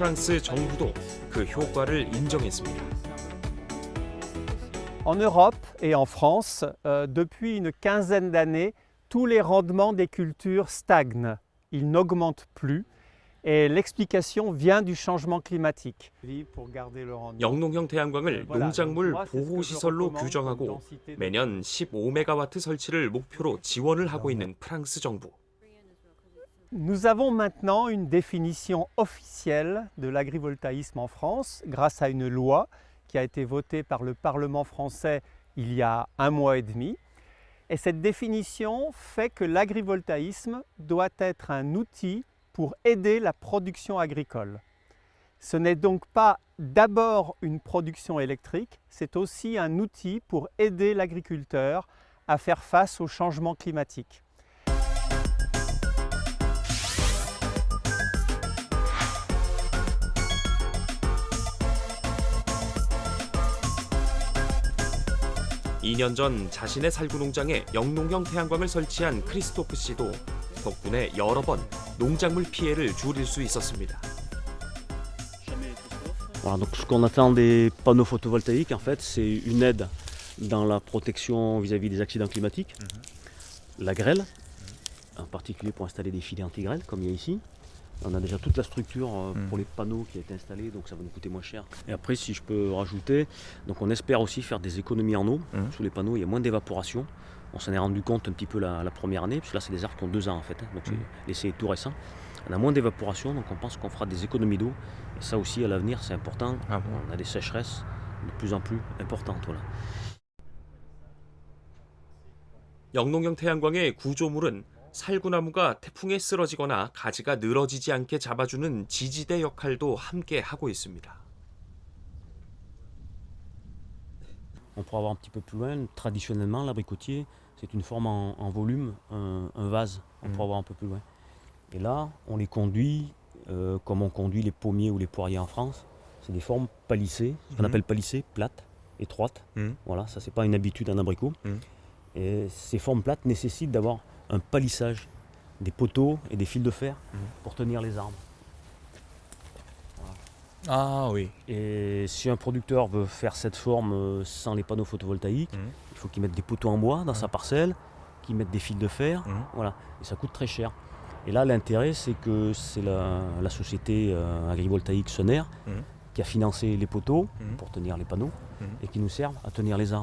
프랑스 정부도 그 효과를 인정했습니다. En Europe et en France, depuis une quinzaine d'années, tous les rendements des cultures stagnent. Ils n'augmentent plus et l'explication vient du changement climatique. 영농형 태양광을 농작물 보호시설로 규정하고 매년 15메가와트 설치를 목표로 지원을 하고 있는 프랑스 정부. Nous avons maintenant une définition officielle de l'agrivoltaïsme en France grâce à une loi qui a été votée par le Parlement français il y a un mois et demi. Et cette définition fait que l'agrivoltaïsme doit être un outil pour aider la production agricole. Ce n'est donc pas d'abord une production électrique, c'est aussi un outil pour aider l'agriculteur à faire face au changement climatique. 이 년 전 자신의 살구 농장에 영농형 태양광을 설치한 크리스토프 씨도 덕분에 여러 번 농작물 피해를 줄일 수 있었습니다. Voilà, donc ce qu'on attend des panneaux photovoltaïques, en fait, c'est une aide dans la protection vis-à-vis des accidents climatiques, la grêle, en particulier pour installer des filets anti-grêle, comme il y a ici. On a déjà toute la structure pour les panneaux qui a été installée, donc ça va nous coûter moins cher. Et après, si je peux rajouter, donc on espère aussi faire des économies en eau. Sous les panneaux, il y a moins d'évaporation. On s'en est rendu compte un petit peu la première année, parce que là, c'est des arbres qui ont 2 ans en fait, donc l'essai est tout récent. On a moins d'évaporation, donc on pense qu'on fera des économies d'eau. Et ça aussi, à l'avenir, c'est important. Ah bon? On a des sécheresses de plus en plus importantes. Voilà. 영농형 태양광의 구조물은 살구나무가 태풍에 쓰러지거나 가지가 늘어지지 않게 잡아주는 지지대 역할도 함께 하고 있습니다. On pourra voir un petit peu plus loin, traditionnellement l'abricotier, c'est une forme en volume, un vase, on pourra voir un peu plus loin. Et là, on les conduit comme on conduit les pommiers ou les poiriers en France. C'est des formes palissées, ce qu'on appelle palissées, plates, étroites. Voilà, ça c'est pas une habitude en abricot. Et ces formes plates nécessitent d'avoir un palissage, des poteaux et des fils de fer pour tenir les arbres. Voilà. Ah oui. Et si un producteur veut faire cette forme sans les panneaux photovoltaïques, il faut qu'il mette des poteaux en bois dans sa parcelle, qu'il mette des fils de fer, voilà. Et ça coûte très cher. Et là, l'intérêt, c'est que c'est la société agrivoltaïque Soner qui a financé les poteaux pour tenir les panneaux et qui nous servent à tenir les arbres.